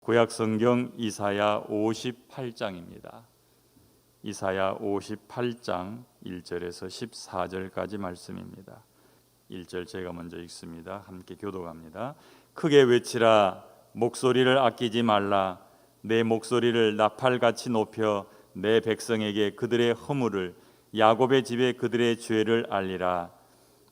구약성경 이사야 58장입니다. 이사야 58장 1절에서 14절까지 말씀입니다. 1절 제가 먼저 읽습니다. 함께 교독합니다. 크게 외치라, 목소리를 아끼지 말라. 내 목소리를 나팔같이 높여 내 백성에게 그들의 허물을, 야곱의 집에 그들의 죄를 알리라.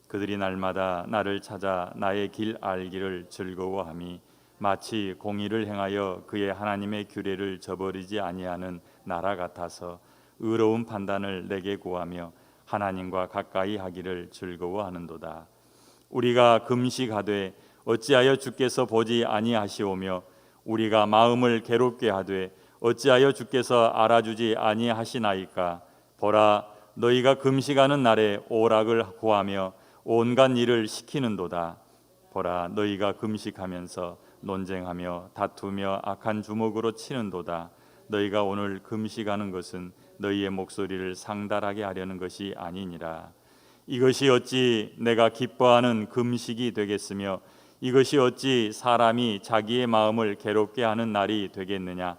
그들이 날마다 나를 찾아 나의 길 알기를 즐거워함이 마치 공의를 행하여 그의 하나님의 규례를 저버리지 아니하는 나라 같아서 의로운 판단을 내게 구하며 하나님과 가까이 하기를 즐거워하는도다. 우리가 금식하되 어찌하여 주께서 보지 아니하시오며 우리가 마음을 괴롭게 하되 어찌하여 주께서 알아주지 아니하시나이까. 보라, 너희가 금식하는 날에 오락을 구하며 온갖 일을 시키는도다. 보라, 너희가 금식하면서 논쟁하며 다투며 악한 주먹으로 치는도다. 너희가 오늘 금식하는 것은 너희의 목소리를 상달하게 하려는 것이 아니니라. 이것이 어찌 내가 기뻐하는 금식이 되겠으며 이것이 어찌 사람이 자기의 마음을 괴롭게 하는 날이 되겠느냐.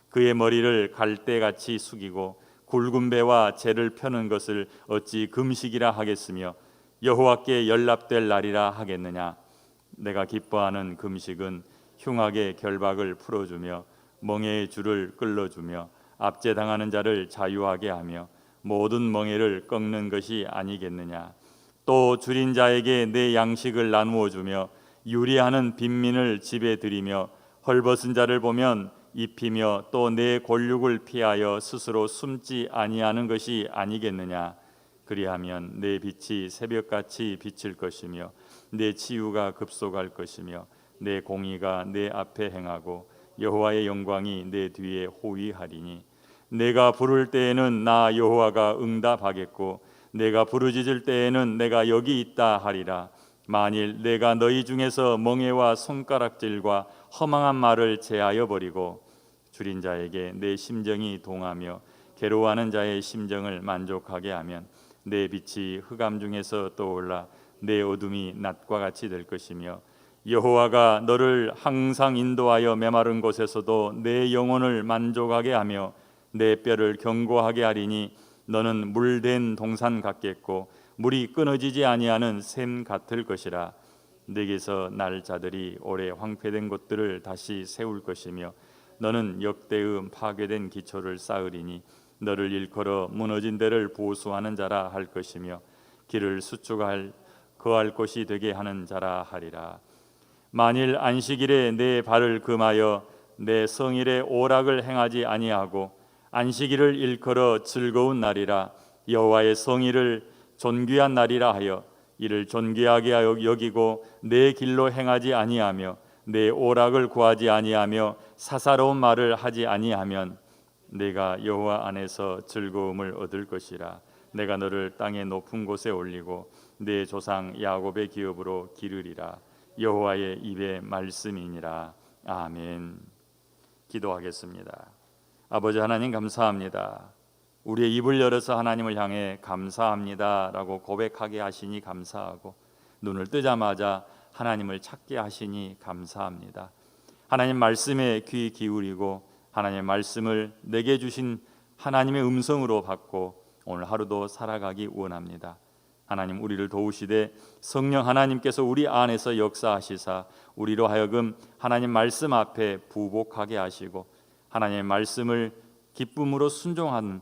그의 머리를 갈대같이 숙이고 굵은 배와 재를 펴는 것을 어찌 금식이라 하겠으며 여호와께 연락될 날이라 하겠느냐. 내가 기뻐하는 금식은 흉악의 결박을 풀어주며 멍에의 줄을 끌어주며 압제당하는 자를 자유하게 하며 모든 멍에를 꺾는 것이 아니겠느냐. 또 줄인 자에게 내 양식을 나누어 주며 유리하는 빈민을 집에 들이며 헐벗은 자를 보면 입히며 또 내 골육을 피하여 스스로 숨지 아니하는 것이 아니겠느냐. 그리하면 내 빛이 새벽같이 비칠 것이며 내 치유가 급속할 것이며 내 공의가 내 앞에 행하고 여호와의 영광이 내 뒤에 호위하리니 내가 부를 때에는 나 여호와가 응답하겠고 내가 부르짖을 때에는 내가 여기 있다 하리라. 만일 내가 너희 중에서 멍에와 손가락질과 허망한 말을 제하여 버리고 줄인 자에게 내 심정이 동하며 괴로워하는 자의 심정을 만족하게 하면 내 빛이 흑암 중에서 떠올라 내 어둠이 낮과 같이 될 것이며 여호와가 너를 항상 인도하여 메마른 곳에서도 내 영혼을 만족하게 하며 내 뼈를 견고하게 하리니 너는 물된 동산 같겠고 물이 끊어지지 아니하는 샘 같을 것이라. 내게서 날 자들이 오래 황폐된 곳들을 다시 세울 것이며 너는 역대의 파괴된 기초를 쌓으리니 너를 일컬어 무너진 데를 보수하는 자라 할 것이며 길을 수축할 거할 곳이 되게 하는 자라 하리라. 만일 안식일에 내 발을 금하여 내 성일에 오락을 행하지 아니하고 안식일을 일컬어 즐거운 날이라 여호와의 성일을 존귀한 날이라 하여 이를 존귀하게 여기고 내 길로 행하지 아니하며 내 오락을 구하지 아니하며 사사로운 말을 하지 아니하면 내가 여호와 안에서 즐거움을 얻을 것이라. 내가 너를 땅의 높은 곳에 올리고 내 조상 야곱의 기업으로 기르리라. 여호와의 입의 말씀이니라. 아멘. 기도하겠습니다. 아버지 하나님, 감사합니다. 우리의 입을 열어서 하나님을 향해 감사합니다라고 고백하게 하시니 감사하고 눈을 뜨자마자 하나님을 찾게 하시니 감사합니다. 하나님 말씀에 귀 기울이고 하나님의 말씀을 내게 주신 하나님의 음성으로 받고 오늘 하루도 살아가기 원합니다. 하나님, 우리를 도우시되 성령 하나님께서 우리 안에서 역사하시사 우리로 하여금 하나님 말씀 앞에 부복하게 하시고 하나님의 말씀을 기쁨으로 순종하는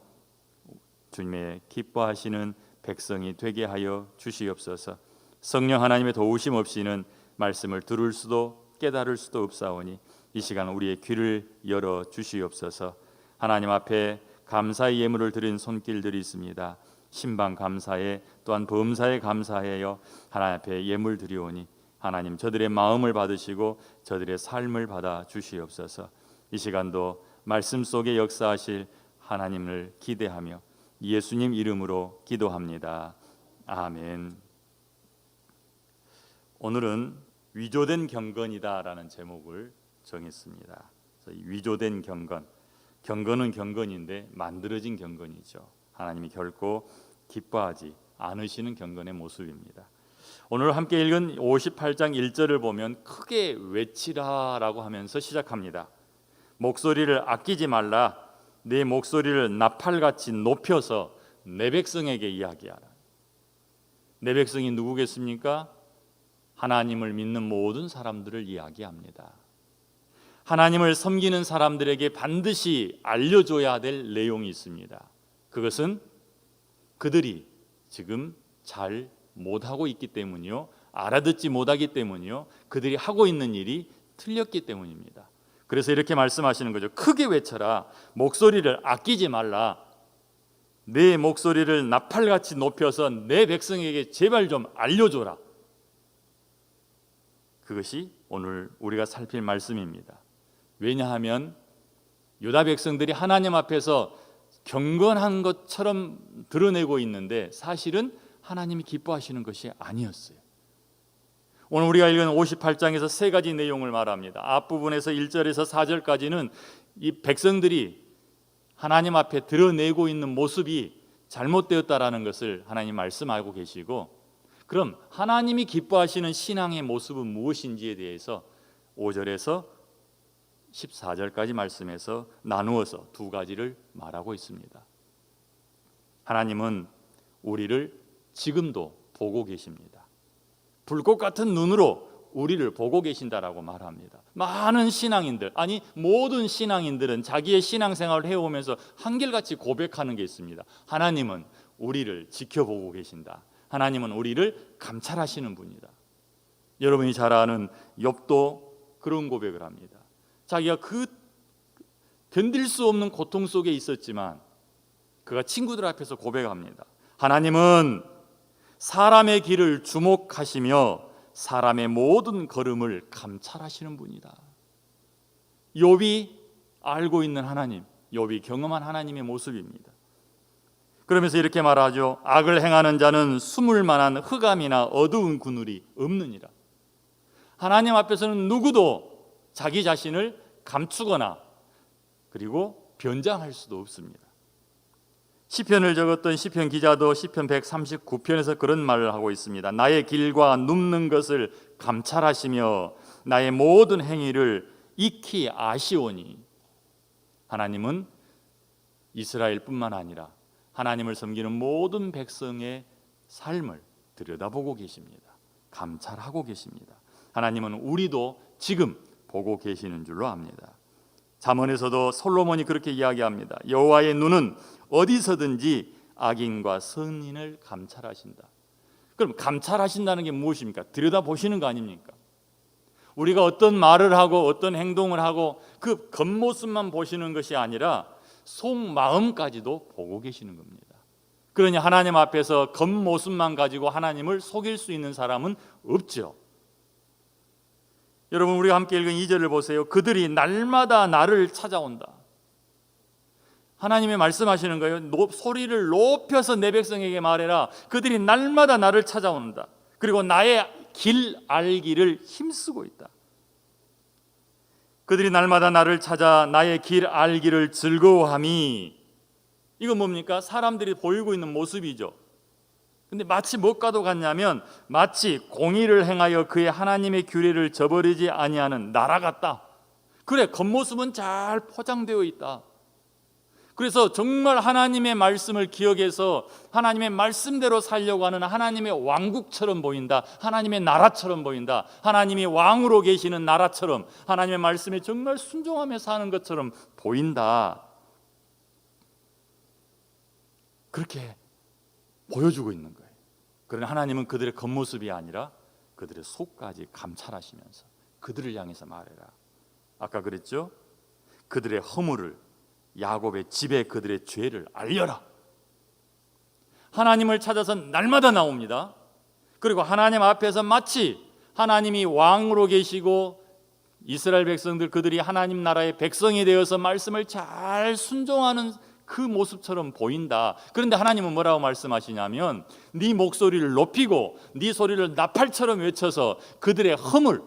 주님의 기뻐하시는 백성이 되게 하여 주시옵소서. 성령 하나님의 도우심 없이는 말씀을 들을 수도 깨달을 수도 없사오니 이 시간 우리의 귀를 열어 주시옵소서. 하나님 앞에 감사의 예물을 드린 손길들이 있습니다. 신방 감사에 또한 범사에 감사하여 하나님 앞에 예물 드리오니 하나님 저들의 마음을 받으시고 저들의 삶을 받아 주시옵소서. 이 시간도 말씀 속에 역사하실 하나님을 기대하며 예수님 이름으로 기도합니다. 아멘. 오늘은 위조된 경건이다라는 제목을 정했습니다. 위조된 경건, 경건은 경건인데 만들어진 경건이죠. 하나님이 결코 기뻐하지 않으시는 경건의 모습입니다. 오늘 함께 읽은 58장 1절을 보면 크게 외치라라고 하면서 시작합니다. 목소리를 아끼지 말라. 내 목소리를 나팔같이 높여서 내 백성에게 이야기하라. 내 백성이 누구겠습니까? 하나님을 믿는 모든 사람들을 이야기합니다. 하나님을 섬기는 사람들에게 반드시 알려줘야 될 내용이 있습니다. 그것은 그들이 지금 잘 못하고 있기 때문이요, 알아듣지 못하기 때문이요, 그들이 하고 있는 일이 틀렸기 때문입니다. 그래서 이렇게 말씀하시는 거죠. 크게 외쳐라. 목소리를 아끼지 말라. 내 목소리를 나팔같이 높여서 내 백성에게 제발 좀 알려줘라. 그것이 오늘 우리가 살필 말씀입니다. 왜냐하면 유다 백성들이 하나님 앞에서 경건한 것처럼 드러내고 있는데 사실은 하나님이 기뻐하시는 것이 아니었어요. 오늘 우리가 읽은 58장에서 세 가지 내용을 말합니다. 앞부분에서 1절에서 4절까지는 이 백성들이 하나님 앞에 드러내고 있는 모습이 잘못되었다라는 것을 하나님 말씀하고 계시고, 그럼 하나님이 기뻐하시는 신앙의 모습은 무엇인지에 대해서 5절에서 14절까지 말씀에서 나누어서 두 가지를 말하고 있습니다. 하나님은 우리를 지금도 보고 계십니다. 불꽃 같은 눈으로 우리를 보고 계신다라고 말합니다. 많은 신앙인들, 아니 모든 신앙인들은 자기의 신앙생활을 해오면서 한결같이 고백하는 게 있습니다. 하나님은 우리를 지켜보고 계신다. 하나님은 우리를 감찰하시는 분이다. 여러분이 잘 아는 욥도 그런 고백을 합니다. 자기가 그 견딜 수 없는 고통 속에 있었지만 그가 친구들 앞에서 고백합니다. 하나님은 사람의 길을 주목하시며 사람의 모든 걸음을 감찰하시는 분이다. 욥이 알고 있는 하나님, 욥이 경험한 하나님의 모습입니다. 그러면서 이렇게 말하죠. 악을 행하는 자는 숨을 만한 흑암이나 어두운 그늘이 없느니라. 하나님 앞에서는 누구도 자기 자신을 감추거나 그리고 변장할 수도 없습니다. 시편을 적었던 시편 기자도 시편 139편에서 그런 말을 하고 있습니다. 나의 길과 눕는 것을 감찰하시며 나의 모든 행위를 익히 아시오니. 하나님은 이스라엘뿐만 아니라 하나님을 섬기는 모든 백성의 삶을 들여다보고 계십니다. 감찰하고 계십니다. 하나님은 우리도 지금 보고 계시는 줄로 압니다. 잠언에서도 솔로몬이 그렇게 이야기합니다. 여호와의 눈은 어디서든지 악인과 선인을 감찰하신다. 그럼 감찰하신다는 게 무엇입니까? 들여다보시는 거 아닙니까? 우리가 어떤 말을 하고 어떤 행동을 하고 그 겉모습만 보시는 것이 아니라 속마음까지도 보고 계시는 겁니다. 그러니 하나님 앞에서 겉모습만 가지고 하나님을 속일 수 있는 사람은 없죠. 여러분, 우리가 함께 읽은 2절을 보세요. 그들이 날마다 나를 찾아온다. 하나님이 말씀하시는 거예요. 소리를 높여서 내 백성에게 말해라. 그들이 날마다 나를 찾아온다. 그리고 나의 길 알기를 힘쓰고 있다. 그들이 날마다 나를 찾아 나의 길 알기를 즐거워함이, 이건 뭡니까? 사람들이 보이고 있는 모습이죠. 근데 마치 무엇과도 같냐면 마치 공의를 행하여 그의 하나님의 규례를 저버리지 아니하는 나라 같다. 그래, 겉모습은 잘 포장되어 있다. 그래서 정말 하나님의 말씀을 기억해서 하나님의 말씀대로 살려고 하는 하나님의 왕국처럼 보인다. 하나님의 나라처럼 보인다. 하나님이 왕으로 계시는 나라처럼 하나님의 말씀에 정말 순종하며 사는 것처럼 보인다. 그렇게 보여주고 있는 거예요. 그러나 하나님은 그들의 겉모습이 아니라 그들의 속까지 감찰하시면서 그들을 향해서 말해라. 아까 그랬죠? 그들의 허물을, 야곱의 집에 그들의 죄를 알려라. 하나님을 찾아서 날마다 나옵니다. 그리고 하나님 앞에서 마치 하나님이 왕으로 계시고 이스라엘 백성들, 그들이 하나님 나라의 백성이 되어서 말씀을 잘 순종하는 그 모습처럼 보인다. 그런데 하나님은 뭐라고 말씀하시냐면 네 목소리를 높이고 네 소리를 나팔처럼 외쳐서 그들의 허물,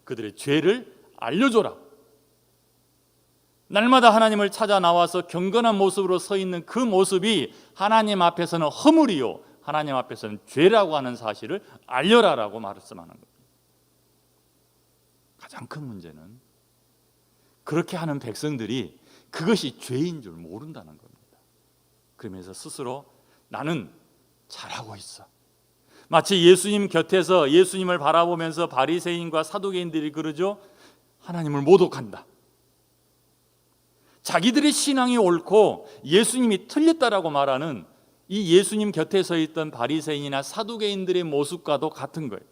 그들의 죄를 알려줘라. 날마다 하나님을 찾아 나와서 경건한 모습으로 서 있는 그 모습이 하나님 앞에서는 허물이요, 하나님 앞에서는 죄라고 하는 사실을 알려라라고 말씀하는 겁니다. 가장 큰 문제는 그렇게 하는 백성들이 그것이 죄인 줄 모른다는 겁니다. 그러면서 스스로 나는 잘하고 있어. 마치 예수님 곁에서 예수님을 바라보면서 바리새인과 사두개인들이 그러죠. 하나님을 모독한다. 자기들의 신앙이 옳고 예수님이 틀렸다라고 말하는 이 예수님 곁에 서 있던 바리새인이나 사두개인들의 모습과도 같은 거예요.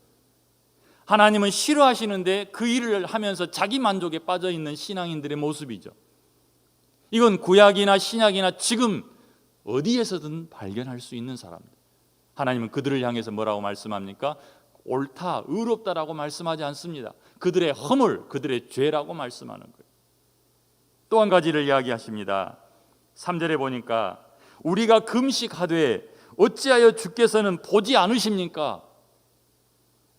하나님은 싫어하시는데 그 일을 하면서 자기 만족에 빠져 있는 신앙인들의 모습이죠. 이건 구약이나 신약이나 지금 어디에서든 발견할 수 있는 사람들. 하나님은 그들을 향해서 뭐라고 말씀합니까? 옳다, 의롭다라고 말씀하지 않습니다. 그들의 허물, 그들의 죄라고 말씀하는 거예요. 또 한 가지를 이야기하십니다. 3절에 보니까 우리가 금식하되 어찌하여 주께서는 보지 않으십니까?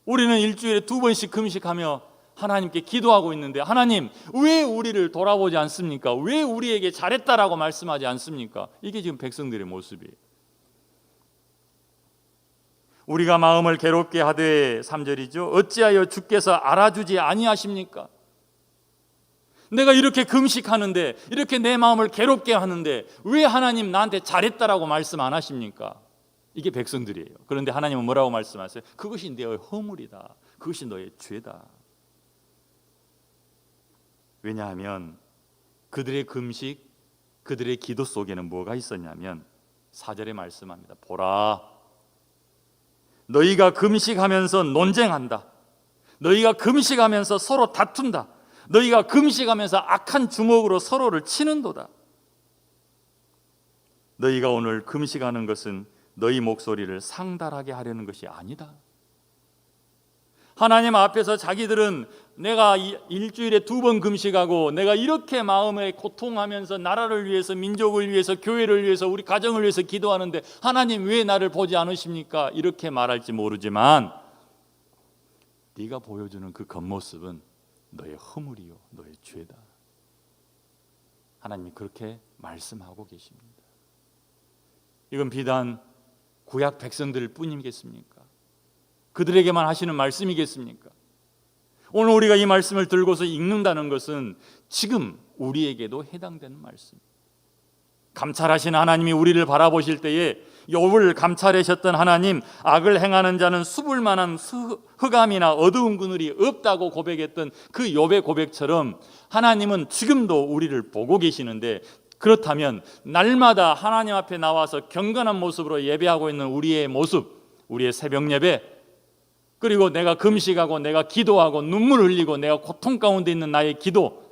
우리는 일주일에 2번씩 금식하며 하나님께 기도하고 있는데 하나님 왜 우리를 돌아보지 않습니까? 왜 우리에게 잘했다라고 말씀하지 않습니까? 이게 지금 백성들의 모습이에요. 우리가 마음을 괴롭게 하되 3절이죠. 어찌하여 주께서 알아주지 아니하십니까? 내가 이렇게 금식하는데 이렇게 내 마음을 괴롭게 하는데 왜 하나님 나한테 잘했다라고 말씀 안 하십니까? 이게 백성들이에요. 그런데 하나님은 뭐라고 말씀하세요? 그것이 너의 허물이다. 그것이 너의 죄다. 왜냐하면 그들의 금식, 그들의 기도 속에는 뭐가 있었냐면 4절에 말씀합니다. 보라, 너희가 금식하면서 논쟁한다. 너희가 금식하면서 서로 다툰다. 너희가 금식하면서 악한 주먹으로 서로를 치는도다. 너희가 오늘 금식하는 것은 너희 목소리를 상달하게 하려는 것이 아니다. 하나님 앞에서 자기들은 내가 일주일에 2번 금식하고 내가 이렇게 마음에 고통하면서 나라를 위해서, 민족을 위해서, 교회를 위해서, 우리 가정을 위해서 기도하는데 하나님 왜 나를 보지 않으십니까? 이렇게 말할지 모르지만 네가 보여주는 그 겉모습은 너의 허물이요, 너의 죄다. 하나님이 그렇게 말씀하고 계십니다. 이건 비단 구약 백성들 뿐이겠습니까? 그들에게만 하시는 말씀이겠습니까? 오늘 우리가 이 말씀을 들고서 읽는다는 것은 지금 우리에게도 해당되는 말씀. 감찰하시는 하나님이 우리를 바라보실 때에 욥을 감찰하셨던 하나님, 악을 행하는 자는 숨을 만한 흑암이나 어두운 그늘이 없다고 고백했던 그 욥의 고백처럼 하나님은 지금도 우리를 보고 계시는데, 그렇다면 날마다 하나님 앞에 나와서 경건한 모습으로 예배하고 있는 우리의 모습, 우리의 새벽 예배, 그리고 내가 금식하고 내가 기도하고 눈물 흘리고 내가 고통 가운데 있는 나의 기도,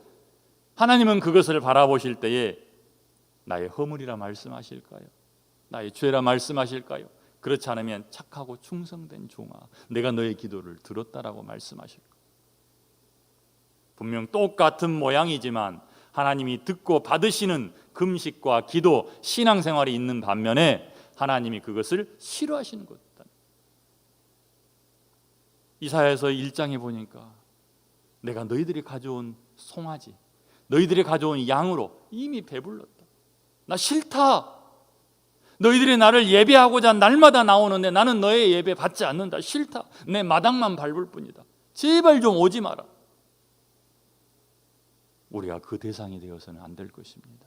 하나님은 그것을 바라보실 때에 나의 허물이라 말씀하실까요? 나의 죄라 말씀하실까요? 그렇지 않으면 착하고 충성된 종아, 내가 너의 기도를 들었다라고 말씀하실까요? 분명 똑같은 모양이지만 하나님이 듣고 받으시는 금식과 기도, 신앙생활이 있는 반면에 하나님이 그것을 싫어하시는 것이다. 이사야서 1장에 보니까 내가 너희들이 가져온 송아지, 너희들이 가져온 양으로 이미 배불렀다. 나 싫다. 너희들이 나를 예배하고자 날마다 나오는데 나는 너의 예배 받지 않는다. 싫다. 내 마당만 밟을 뿐이다. 제발 좀 오지 마라. 우리가 그 대상이 되어서는 안 될 것입니다.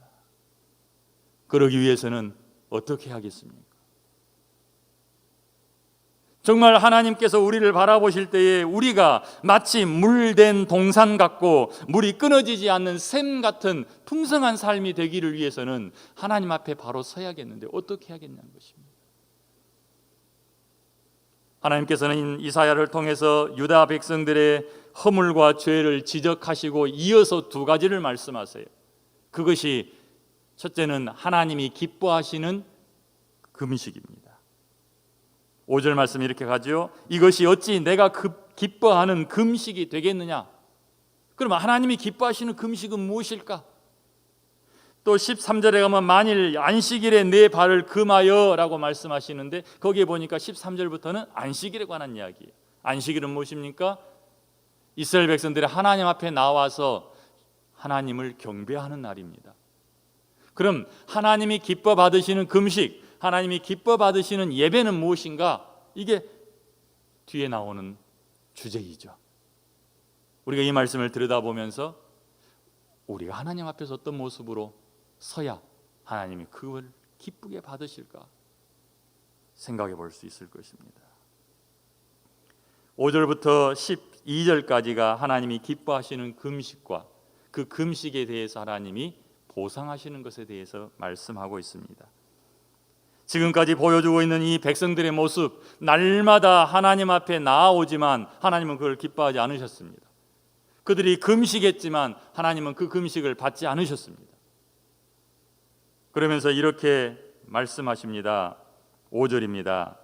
그러기 위해서는 어떻게 하겠습니까? 정말 하나님께서 우리를 바라보실 때에 우리가 마치 물된 동산 같고 물이 끊어지지 않는 샘 같은 풍성한 삶이 되기를 위해서는 하나님 앞에 바로 서야겠는데 어떻게 하겠냐는 것입니다. 하나님께서는 이사야를 통해서 유다 백성들의 허물과 죄를 지적하시고 이어서 2가지를 말씀하세요. 그것이 첫째는 하나님이 기뻐하시는 금식입니다. 5절 말씀 이렇게 가죠. 이것이 어찌 내가 기뻐하는 금식이 되겠느냐? 그러면 하나님이 기뻐하시는 금식은 무엇일까? 또 13절에 가면 만일 안식일에 내 발을 금하여 라고 말씀하시는데 거기에 보니까 13절부터는 안식일에 관한 이야기예요. 안식일은 무엇입니까? 이스라엘 백성들이 하나님 앞에 나와서 하나님을 경배하는 날입니다. 그럼 하나님이 기뻐 받으시는 금식, 하나님이 기뻐 받으시는 예배는 무엇인가? 이게 뒤에 나오는 주제이죠. 우리가 이 말씀을 들여다보면서 우리가 하나님 앞에서 어떤 모습으로 서야 하나님이 그걸 기쁘게 받으실까 생각해 볼 수 있을 것입니다. 5절부터 12절까지가 하나님이 기뻐하시는 금식과 그 금식에 대해서 하나님이 보상하시는 것에 대해서 말씀하고 있습니다. 지금까지 보여주고 있는 이 백성들의 모습, 날마다 하나님 앞에 나아오지만 하나님은 그걸 기뻐하지 않으셨습니다. 그들이 금식했지만 하나님은 그 금식을 받지 않으셨습니다. 그러면서 이렇게 말씀하십니다. 5절입니다.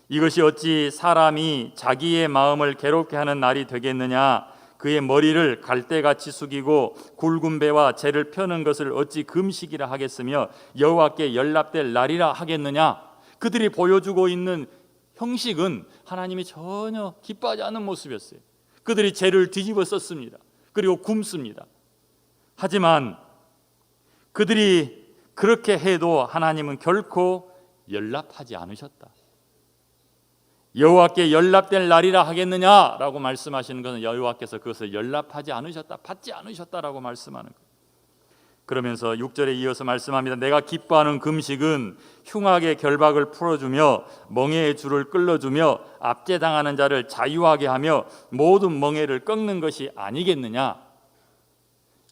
이것이 어찌 사람이 자기의 마음을 괴롭게 하는 날이 되겠느냐? 그의 머리를 갈대같이 숙이고 굵은 배와 재를 펴는 것을 어찌 금식이라 하겠으며 여호와께 연락될 날이라 하겠느냐? 그들이 보여주고 있는 형식은 하나님이 전혀 기뻐하지 않는 모습이었어요. 그들이 재를 뒤집어 썼습니다. 그리고 굶습니다. 하지만 그들이 그렇게 해도 하나님은 결코 연락하지 않으셨다. 여호와께 연락될 날이라 하겠느냐라고 말씀하시는 것은 여호와께서 그것을 연락하지 않으셨다, 받지 않으셨다라고 말씀하는 거예요. 그러면서 6절에 이어서 말씀합니다. 내가 기뻐하는 금식은 흉악의 결박을 풀어주며 멍에의 줄을 끌어주며 압제당하는 자를 자유하게 하며 모든 멍에를 꺾는 것이 아니겠느냐.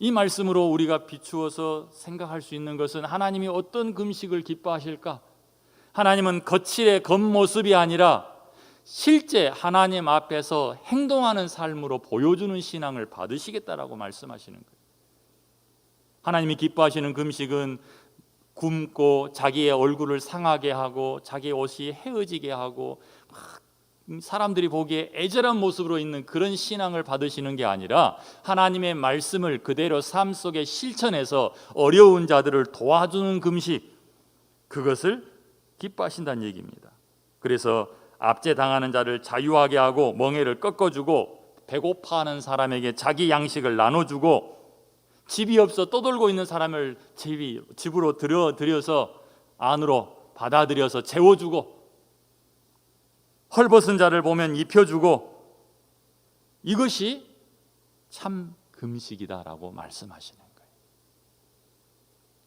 이 말씀으로 우리가 비추어서 생각할 수 있는 것은 하나님이 어떤 금식을 기뻐하실까? 하나님은 거칠의 겉모습이 아니라 실제 하나님 앞에서 행동하는 삶으로 보여주는 신앙을 받으시겠다라고 말씀하시는 거예요. 하나님이 기뻐하시는 금식은 굶고 자기의 얼굴을 상하게 하고 자기의 옷이 헤어지게 하고 사람들이 보기에 애절한 모습으로 있는 그런 신앙을 받으시는 게 아니라 하나님의 말씀을 그대로 삶 속에 실천해서 어려운 자들을 도와주는 금식, 그것을 기뻐하신다는 얘기입니다. 그래서 압제당하는 자를 자유하게 하고 멍에를 꺾어주고 배고파하는 사람에게 자기 양식을 나눠주고 집이 없어 떠돌고 있는 사람을 집으로 들여서 안으로 받아들여서 재워주고 헐벗은 자를 보면 입혀주고 이것이 참 금식이다라고 말씀하시는 거예요.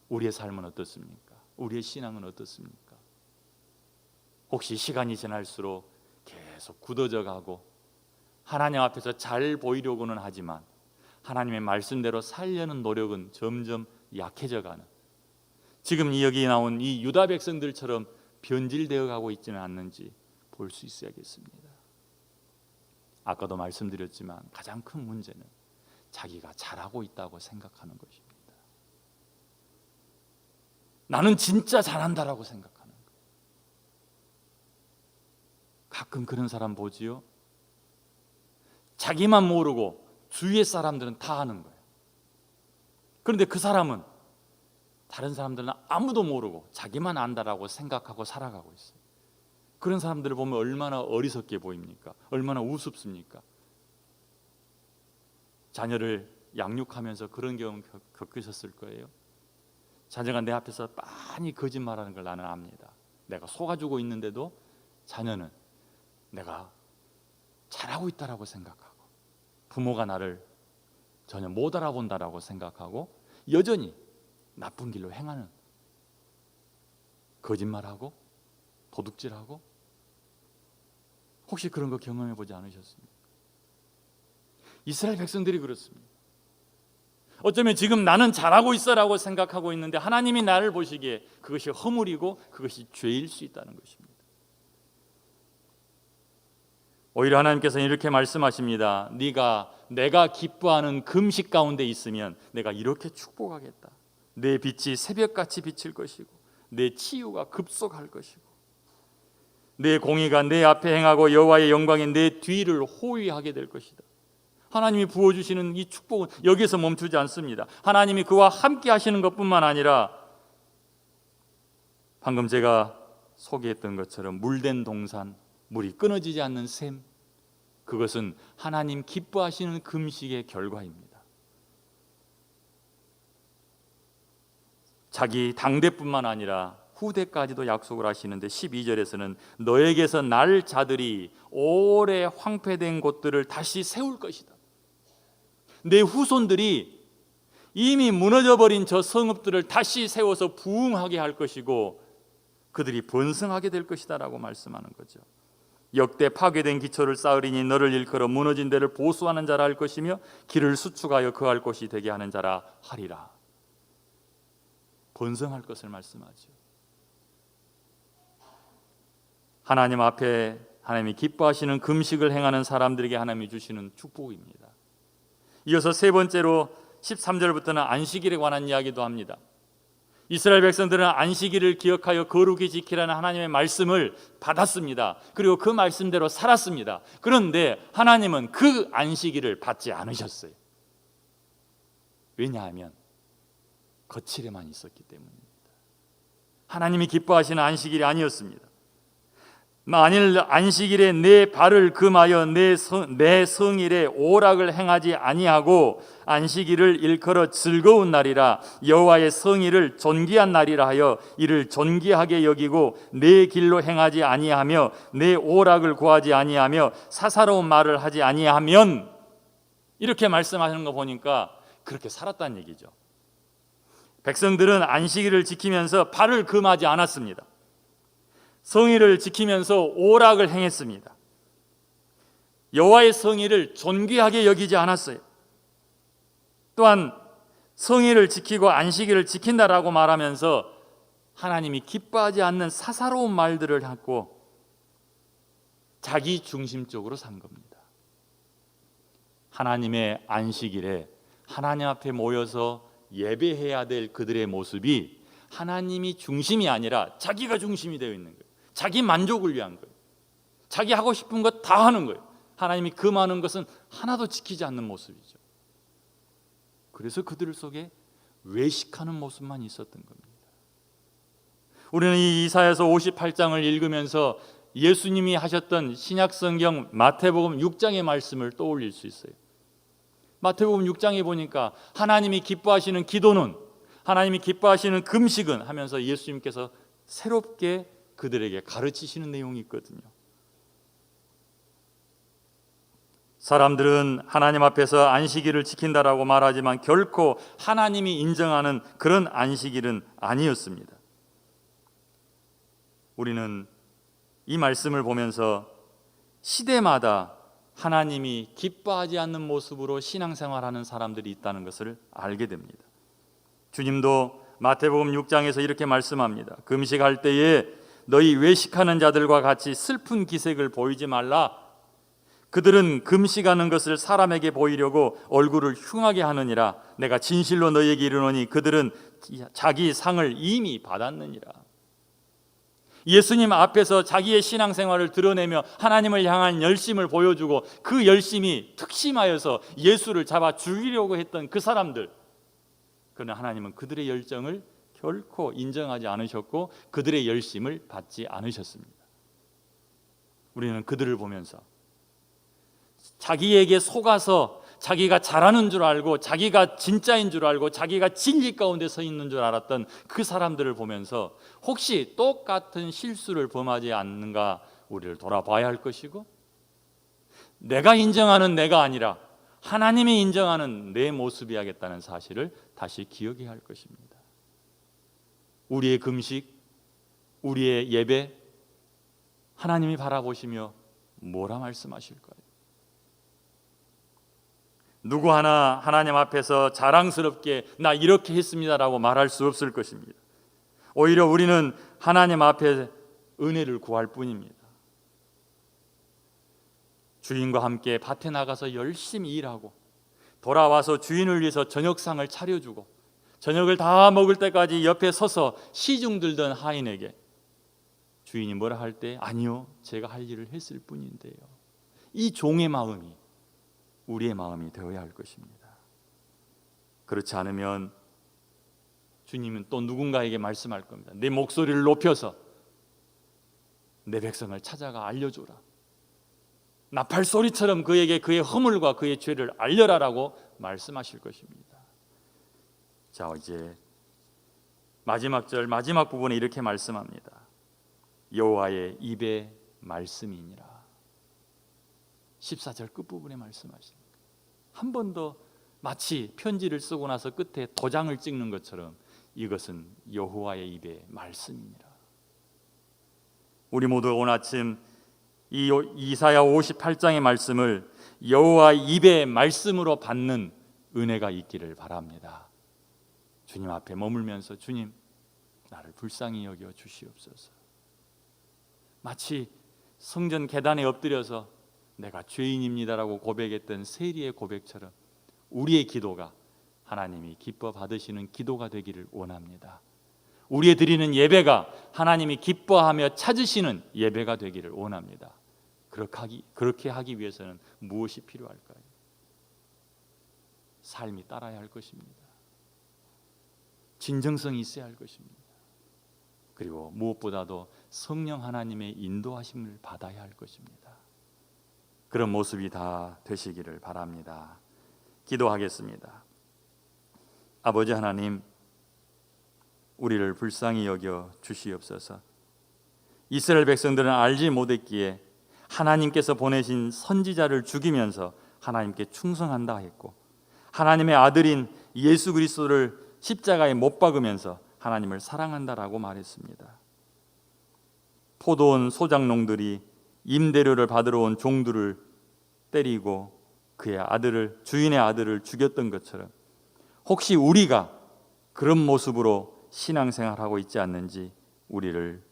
우리의 삶은 어떻습니까? 우리의 신앙은 어떻습니까? 혹시 시간이 지날수록 계속 굳어져 가고 하나님 앞에서 잘 보이려고는 하지만 하나님의 말씀대로 살려는 노력은 점점 약해져 가는, 지금 여기 나온 이 유다 백성들처럼 변질되어 가고 있지는 않는지 볼 수 있어야겠습니다. 아까도 말씀드렸지만 가장 큰 문제는 자기가 잘하고 있다고 생각하는 것입니다. 나는 진짜 잘한다라고 생각하는 거예요. 가끔 그런 사람 보지요. 자기만 모르고 주위의 사람들은 다 아는 거예요. 그런데 그 사람은 다른 사람들은 아무도 모르고 자기만 안다라고 생각하고 살아가고 있어요. 그런 사람들을 보면 얼마나 어리석게 보입니까? 얼마나 우습습니까? 자녀를 양육하면서 그런 경험 겪으셨을 거예요. 자녀가 내 앞에서 많이 거짓말하는 걸 나는 압니다. 내가 속아주고 있는데도 자녀는 내가 잘하고 있다라고 생각하고 부모가 나를 전혀 못 알아본다라고 생각하고 여전히 나쁜 길로 행하는, 거짓말하고 도둑질하고, 혹시 그런 거 경험해 보지 않으셨습니까? 이스라엘 백성들이 그렇습니다. 어쩌면 지금 나는 잘하고 있어라고 생각하고 있는데 하나님이 나를 보시기에 그것이 허물이고 그것이 죄일 수 있다는 것입니다. 오히려 하나님께서는 이렇게 말씀하십니다. 내가 기뻐하는 금식 가운데 있으면 내가 이렇게 축복하겠다. 내 빛이 새벽같이 비칠 것이고 내 치유가 급속할 것이고 내 공의가 내 앞에 행하고 여호와의 영광이 내 뒤를 호위하게 될 것이다. 하나님이 부어주시는 이 축복은 여기서 멈추지 않습니다. 하나님이 그와 함께 하시는 것뿐만 아니라 방금 제가 소개했던 것처럼 물된 동산, 물이 끊어지지 않는 샘, 그것은 하나님 기뻐하시는 금식의 결과입니다. 자기 당대뿐만 아니라 후대까지도 약속을 하시는데 12절에서는 너에게서 날 자들이 오래 황폐된 곳들을 다시 세울 것이다. 내 후손들이 이미 무너져버린 저 성읍들을 다시 세워서 부흥하게 할 것이고 그들이 번성하게 될 것이다라고 말씀하는 거죠. 역대 파괴된 기초를 쌓으리니 너를 일컬어 무너진 데를 보수하는 자라 할 것이며 길을 수축하여 거할 곳이 되게 하는 자라 하리라. 번성할 것을 말씀하죠. 하나님 앞에 하나님이 기뻐하시는 금식을 행하는 사람들에게 하나님이 주시는 축복입니다. 이어서 세 번째로 13절부터는 안식일에 관한 이야기도 합니다. 이스라엘 백성들은 안식일을 기억하여 거룩히 지키라는 하나님의 말씀을 받았습니다. 그리고 그 말씀대로 살았습니다. 그런데 하나님은 그 안식일을 받지 않으셨어요. 왜냐하면 거칠에만 있었기 때문입니다. 하나님이 기뻐하시는 안식일이 아니었습니다. 만일 안식일에 내 발을 금하여 내 성일에 오락을 행하지 아니하고 안식일을 일컬어 즐거운 날이라 여호와의 성일을 존귀한 날이라 하여 이를 존귀하게 여기고 내 길로 행하지 아니하며 내 오락을 구하지 아니하며 사사로운 말을 하지 아니하면, 이렇게 말씀하시는 거 보니까 그렇게 살았다는 얘기죠. 백성들은 안식일을 지키면서 발을 금하지 않았습니다. 성일을 지키면서 오락을 행했습니다. 여호와의 성일을 존귀하게 여기지 않았어요. 또한 성일을 지키고 안식일을 지킨다라고 말하면서 하나님이 기뻐하지 않는 사사로운 말들을 하고 자기 중심적으로 산 겁니다. 하나님의 안식일에 하나님 앞에 모여서 예배해야 될 그들의 모습이 하나님이 중심이 아니라 자기가 중심이 되어 있는 거예요. 자기 만족을 위한 거예요. 자기 하고 싶은 것 다 하는 거예요. 하나님이 금하는 것은 하나도 지키지 않는 모습이죠. 그래서 그들 속에 외식하는 모습만 있었던 겁니다. 우리는 이 이사야서 58장을 읽으면서 예수님이 하셨던 신약성경 마태복음 6장의 말씀을 떠올릴 수 있어요. 마태복음 6장에 보니까 하나님이 기뻐하시는 기도는, 하나님이 기뻐하시는 금식은 하면서 예수님께서 새롭게 그들에게 가르치시는 내용이 있거든요. 사람들은 하나님 앞에서 안식일을 지킨다라고 말하지만 결코 하나님이 인정하는 그런 안식일은 아니었습니다. 우리는 이 말씀을 보면서 시대마다 하나님이 기뻐하지 않는 모습으로 신앙생활하는 사람들이 있다는 것을 알게 됩니다. 주님도 마태복음 6장에서 이렇게 말씀합니다. 금식할 때에 너희 외식하는 자들과 같이 슬픈 기색을 보이지 말라. 그들은 금식하는 것을 사람에게 보이려고 얼굴을 흉하게 하느니라. 내가 진실로 너희에게 이르노니 그들은 자기 상을 이미 받았느니라. 예수님 앞에서 자기의 신앙생활을 드러내며 하나님을 향한 열심을 보여주고 그 열심이 특심하여서 예수를 잡아 죽이려고 했던 그 사람들, 그러나 하나님은 그들의 열정을 결코 인정하지 않으셨고 그들의 열심을 받지 않으셨습니다. 우리는 그들을 보면서 자기에게 속아서 자기가 잘하는 줄 알고 자기가 진짜인 줄 알고 자기가 진리 가운데 서 있는 줄 알았던 그 사람들을 보면서 혹시 똑같은 실수를 범하지 않는가 우리를 돌아봐야 할 것이고, 내가 인정하는 내가 아니라 하나님이 인정하는 내 모습이야겠다는 사실을 다시 기억해야 할 것입니다. 우리의 금식, 우리의 예배, 하나님이 바라보시며 뭐라 말씀하실까요? 누구 하나 하나님 앞에서 자랑스럽게 나 이렇게 했습니다라고 말할 수 없을 것입니다. 오히려 우리는 하나님 앞에 은혜를 구할 뿐입니다. 주인과 함께 밭에 나가서 열심히 일하고 돌아와서 주인을 위해서 저녁상을 차려주고 저녁을 다 먹을 때까지 옆에 서서 시중 들던 하인에게 주인이 뭐라 할 때 아니요, 제가 할 일을 했을 뿐인데요. 이 종의 마음이 우리의 마음이 되어야 할 것입니다. 그렇지 않으면 주님은 또 누군가에게 말씀할 겁니다. 내 목소리를 높여서 내 백성을 찾아가 알려줘라. 나팔소리처럼 그에게 그의 허물과 그의 죄를 알려라라고 말씀하실 것입니다. 자, 이제 마지막 절 마지막 부분에 이렇게 말씀합니다. 여호와의 입의 말씀이니라. 14절 끝부분에 말씀하십니다. 한 번 더 마치 편지를 쓰고 나서 끝에 도장을 찍는 것처럼 이것은 여호와의 입의 말씀입니다. 우리 모두 오늘 아침 이 이사야 58장의 말씀을 여호와의 입의 말씀으로 받는 은혜가 있기를 바랍니다. 주님 앞에 머물면서 주님, 나를 불쌍히 여겨 주시옵소서. 마치 성전 계단에 엎드려서 내가 죄인입니다라고 고백했던 세리의 고백처럼 우리의 기도가 하나님이 기뻐 받으시는 기도가 되기를 원합니다. 우리의 드리는 예배가 하나님이 기뻐하며 찾으시는 예배가 되기를 원합니다. 그렇게 하기 위해서는 무엇이 필요할까요? 삶이 따라야 할 것입니다. 진정성이 있어야 할 것입니다. 그리고 무엇보다도 성령 하나님의 인도하심을 받아야 할 것입니다. 그런 모습이 다 되시기를 바랍니다. 기도하겠습니다. 아버지 하나님, 우리를 불쌍히 여겨 주시옵소서. 이스라엘 백성들은 알지 못했기에 하나님께서 보내신 선지자를 죽이면서 하나님께 충성한다 했고, 하나님의 아들인 예수 그리스도를 십자가에 못 박으면서 하나님을 사랑한다라고 말했습니다. 포도원 소작농들이 임대료를 받으러 온 종들을 때리고 주인의 아들을 죽였던 것처럼 혹시 우리가 그런 모습으로 신앙생활하고 있지 않는지 우리를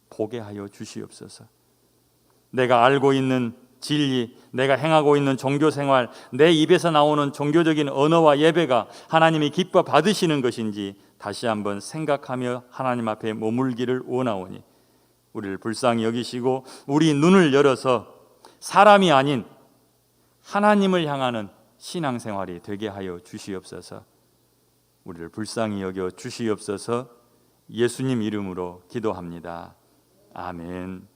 보게 하여 주시옵소서. 내가 알고 있는 진리, 내가 행하고 있는 종교생활, 내 입에서 나오는 종교적인 언어와 예배가 하나님이 기뻐 받으시는 것인지 다시 한번 생각하며 하나님 앞에 머물기를 원하오니 우리를 불쌍히 여기시고 우리 눈을 열어서 사람이 아닌 하나님을 향하는 신앙생활이 되게 하여 주시옵소서. 우리를 불쌍히 여겨 주시옵소서. 예수님 이름으로 기도합니다. 아멘.